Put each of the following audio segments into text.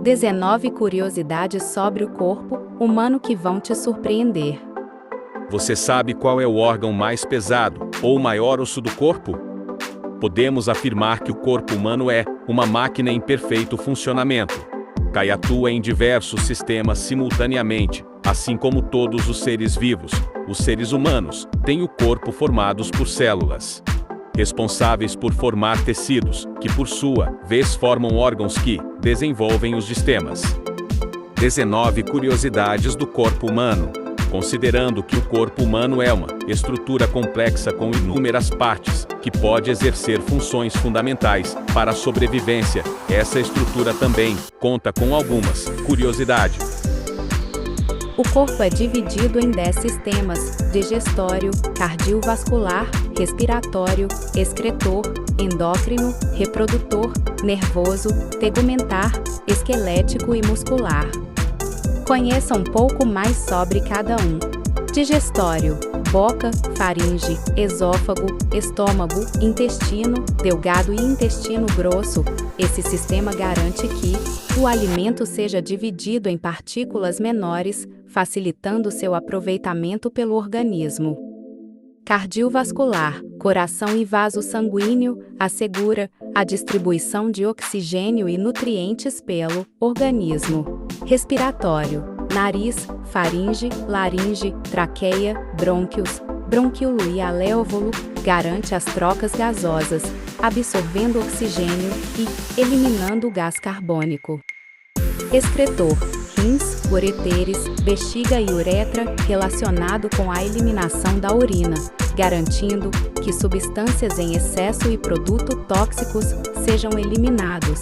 19 curiosidades sobre o corpo humano que vão te surpreender. Você sabe qual é o órgão mais pesado, ou maior osso do corpo? Podemos afirmar que o corpo humano é uma máquina em perfeito funcionamento, que atua em diversos sistemas simultaneamente, assim como todos os seres vivos. Os seres humanos têm o corpo formados por células, responsáveis por formar tecidos, que por sua vez formam órgãos que desenvolvem os sistemas. 19 curiosidades do corpo humano. Considerando que o corpo humano é uma estrutura complexa com inúmeras partes, que pode exercer funções fundamentais para a sobrevivência, essa estrutura também conta com algumas curiosidades. O corpo é dividido em 10 sistemas: digestório, cardiovascular, respiratório, excretor, endócrino, reprodutor, nervoso, tegumentar, esquelético e muscular. Conheça um pouco mais sobre cada um. Digestório: boca, faringe, esôfago, estômago, intestino delgado e intestino grosso. Esse sistema garante que o alimento seja dividido em partículas menores, facilitando seu aproveitamento pelo organismo. Cardiovascular: coração e vaso sanguíneo, assegura a distribuição de oxigênio e nutrientes pelo organismo. Respiratório: nariz, faringe, laringe, traqueia, brônquios, brônquio e alvéolo, garante as trocas gasosas, absorvendo oxigênio e eliminando o gás carbônico. Excretor: rins, ureteres, bexiga e uretra, relacionado com a eliminação da urina, garantindo que substâncias em excesso e produtos tóxicos sejam eliminados.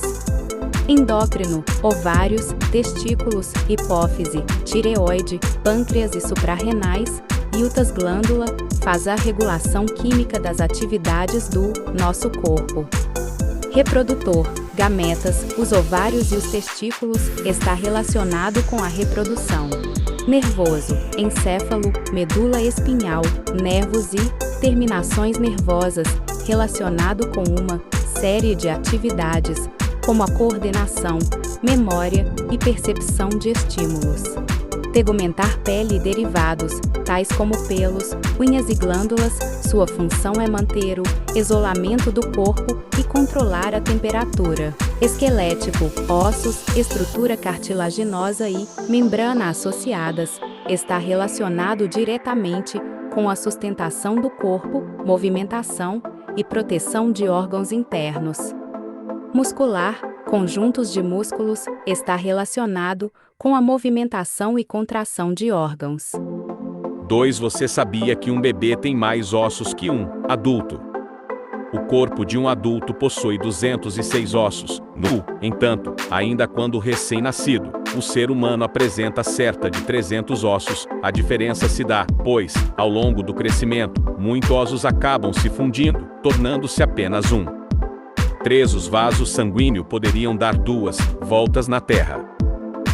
Endócrino: ovários, testículos, hipófise, tireoide, pâncreas e suprarrenais, e outras glândulas, faz a regulação química das atividades do nosso corpo. Reprodutor: gametas, os ovários e os testículos, está relacionado com a reprodução. Nervoso: encéfalo, medula espinhal, nervos e terminações nervosas, relacionado com uma série de atividades, como a coordenação, memória e percepção de estímulos. Tegumentar: pele e derivados, tais como pelos, unhas e glândulas, sua função é manter o isolamento do corpo e controlar a temperatura. Esquelético: ossos, estrutura cartilaginosa e membrana associadas, está relacionado diretamente com a sustentação do corpo, movimentação e proteção de órgãos internos. Muscular: conjuntos de músculos, está relacionado com a movimentação e contração de órgãos. 2. Você sabia que um bebê tem mais ossos que um adulto? O corpo de um adulto possui 206 ossos. No entanto, ainda quando recém-nascido, o ser humano apresenta cerca de 300 ossos. A diferença se dá, pois, ao longo do crescimento, muitos ossos acabam se fundindo, tornando-se apenas um. 3. Os vasos sanguíneos poderiam dar 2 voltas na Terra.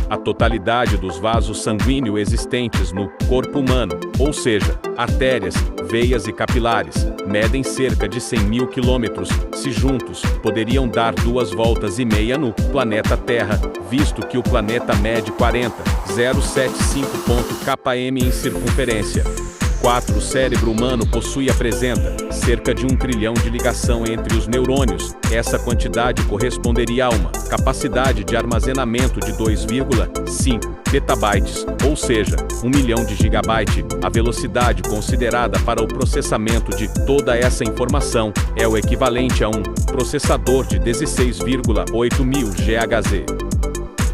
A totalidade dos vasos sanguíneos existentes no corpo humano, ou seja, artérias, veias e capilares, medem cerca de 100 mil quilômetros. Se juntos, poderiam dar 2 voltas e meia no planeta Terra, visto que o planeta mede 40,075 km em circunferência. 4. O cérebro humano apresenta cerca de 1 trilhão de ligação entre os neurônios. Essa quantidade corresponderia a uma capacidade de armazenamento de 2,5 petabytes, ou seja, 1 milhão de gigabytes. A velocidade considerada para o processamento de toda essa informação é o equivalente a um processador de 16,8 mil GHz.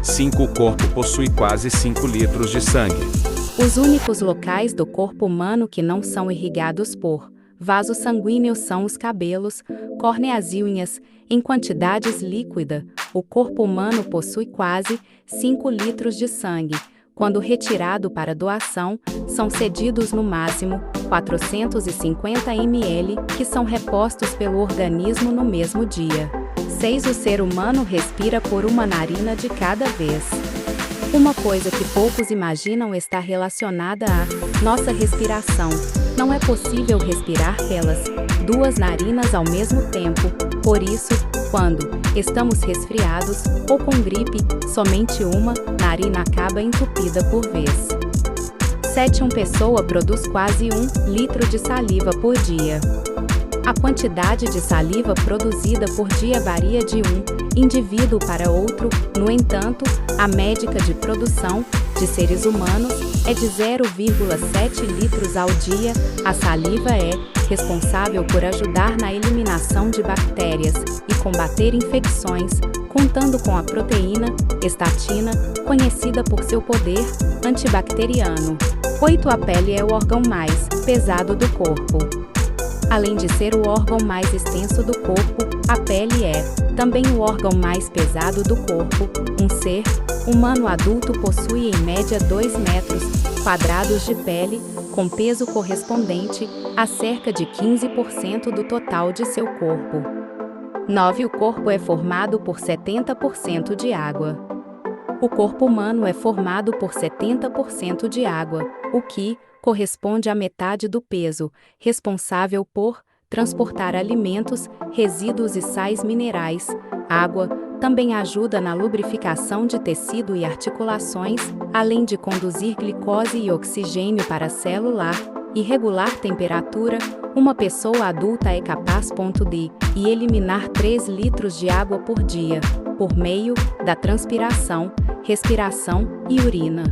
5. O corpo possui quase 5 litros de sangue. Os únicos locais do corpo humano que não são irrigados por vasos sanguíneos são os cabelos, córneas e unhas, em quantidades líquida. O corpo humano possui quase 5 litros de sangue. Quando retirado para doação, são cedidos no máximo 450 ml, que são repostos pelo organismo no mesmo dia. 6. O ser humano respira por uma narina de cada vez. Uma coisa que poucos imaginam está relacionada à nossa respiração. Não é possível respirar pelas 2 narinas ao mesmo tempo, Por isso, quando estamos resfriados ou com gripe, somente uma narina acaba entupida por vez. 7. Uma pessoa produz quase 1 litro de saliva por dia. A quantidade de saliva produzida por dia varia de um indivíduo para outro, no entanto, a média de produção de seres humanos é de 0,7 litros ao dia. A saliva é responsável por ajudar na eliminação de bactérias e combater infecções, contando com a proteína estatina, conhecida por seu poder antibacteriano. 8. A pele é o órgão mais pesado do corpo. Além de ser o órgão mais extenso do corpo, a pele é também o órgão mais pesado do corpo. Um ser humano adulto possui em média 2 metros quadrados de pele, com peso correspondente a cerca de 15% do total de seu corpo. 9. O corpo é formado por 70% de água. O corpo humano é formado por 70% de água, o que corresponde à metade do peso, responsável por transportar alimentos, resíduos e sais minerais. Água também ajuda na lubrificação de tecido e articulações, além de conduzir glicose e oxigênio para a célula e regular temperatura. Uma pessoa adulta é capaz de eliminar 3 litros de água por dia, por meio da transpiração, respiração e urina.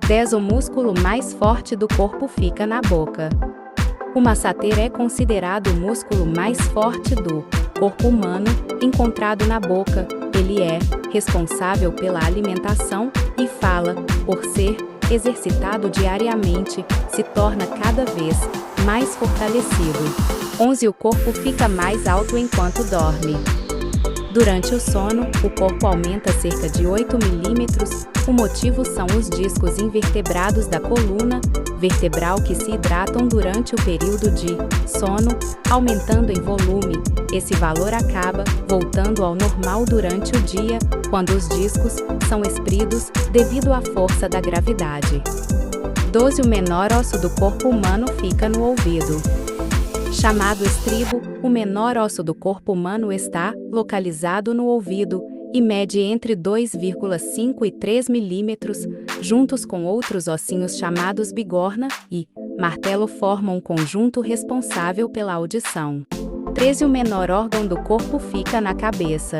10. O músculo mais forte do corpo fica na boca. O massater é considerado o músculo mais forte do corpo humano, encontrado na boca. Ele é responsável pela alimentação e fala, por ser exercitado diariamente, se torna cada vez mais fortalecido. 11. O corpo fica mais alto enquanto dorme. Durante o sono, o corpo aumenta cerca de 8 milímetros. O motivo são os discos invertebrados da coluna vertebral que se hidratam durante o período de sono, aumentando em volume. Esse valor acaba voltando ao normal durante o dia, quando os discos são expridos devido à força da gravidade. 12. O menor osso do corpo humano fica no ouvido. Chamado estribo, o menor osso do corpo humano está localizado no ouvido e mede entre 2,5 e 3 milímetros, juntos com outros ossinhos chamados bigorna e martelo formam um conjunto responsável pela audição. 13. O menor órgão do corpo fica na cabeça.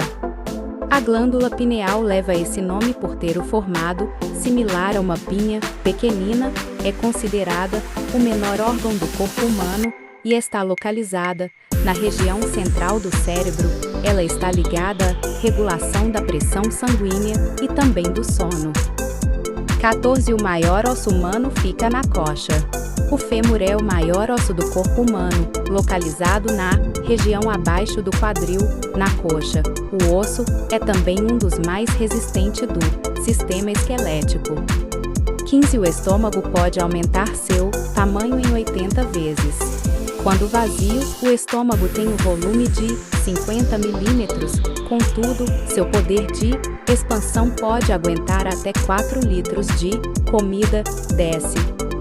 A glândula pineal leva esse nome por ter o formato similar a uma pinha pequenina, é considerada o menor órgão do corpo humano e está localizada na região central do cérebro. Ela está ligada à regulação da pressão sanguínea e também do sono. 14. O maior osso humano fica na coxa. O fêmur é o maior osso do corpo humano, localizado na região abaixo do quadril, na coxa. O osso é também um dos mais resistentes do sistema esquelético. 15. O estômago pode aumentar seu tamanho em 80 vezes. Quando vazio, o estômago tem um volume de 50 milímetros, contudo, seu poder de expansão pode aguentar até 4 litros de comida. Desse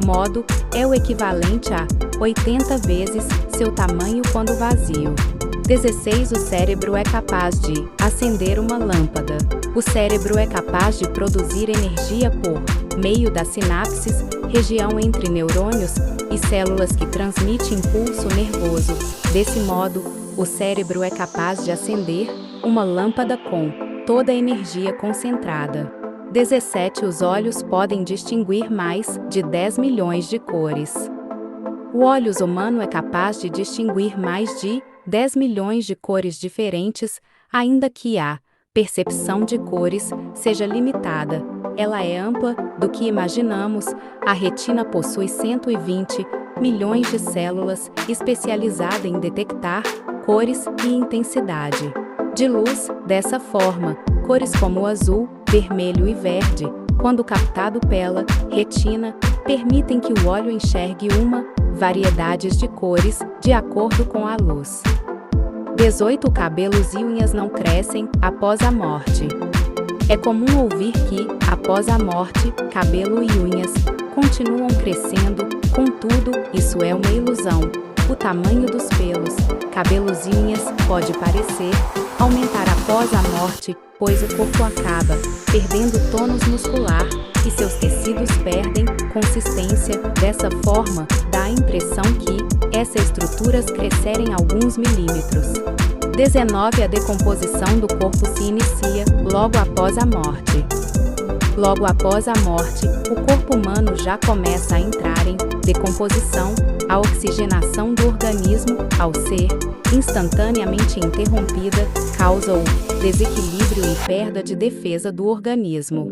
modo, é o equivalente a 80 vezes seu tamanho quando vazio. 16. O cérebro é capaz de acender uma lâmpada. O cérebro é capaz de produzir energia por meio das sinapses, região entre neurônios e células que transmite impulso nervoso. Desse modo, o cérebro é capaz de acender uma lâmpada com toda a energia concentrada. 17. Os olhos podem distinguir mais de 10 milhões de cores. O olho humano é capaz de distinguir mais de 10 milhões de cores diferentes, ainda que a percepção de cores seja limitada. Ela é ampla do que imaginamos. A retina possui 120 milhões de células especializadas em detectar cores e intensidade de luz. Dessa forma, cores como azul, vermelho e verde, quando captado pela retina, permitem que o olho enxergue uma variedade de cores de acordo com a luz. 18. Cabelos e unhas não crescem após a morte. É comum ouvir que, após a morte, cabelo e unhas continuam crescendo, contudo, isso é uma ilusão. O tamanho dos pelos, cabelos e unhas pode parecer aumentar após a morte, pois o corpo acaba perdendo tônus muscular e seus tecidos perdem consistência. Dessa forma, dá a impressão que essas estruturas crescerem alguns milímetros. 19. A decomposição do corpo se inicia logo após a morte. Logo após a morte, o corpo humano já começa a entrar em decomposição. A oxigenação do organismo, ao ser instantaneamente interrompida, causa o desequilíbrio e perda de defesa do organismo.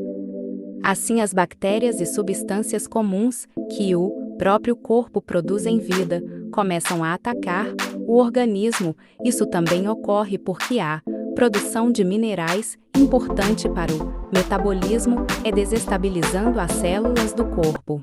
Assim, as bactérias e substâncias comuns, que o próprio corpo produz em vida, começam a atacar o organismo. Isso também ocorre porque a produção de minerais, importante para o metabolismo, é desestabilizando as células do corpo.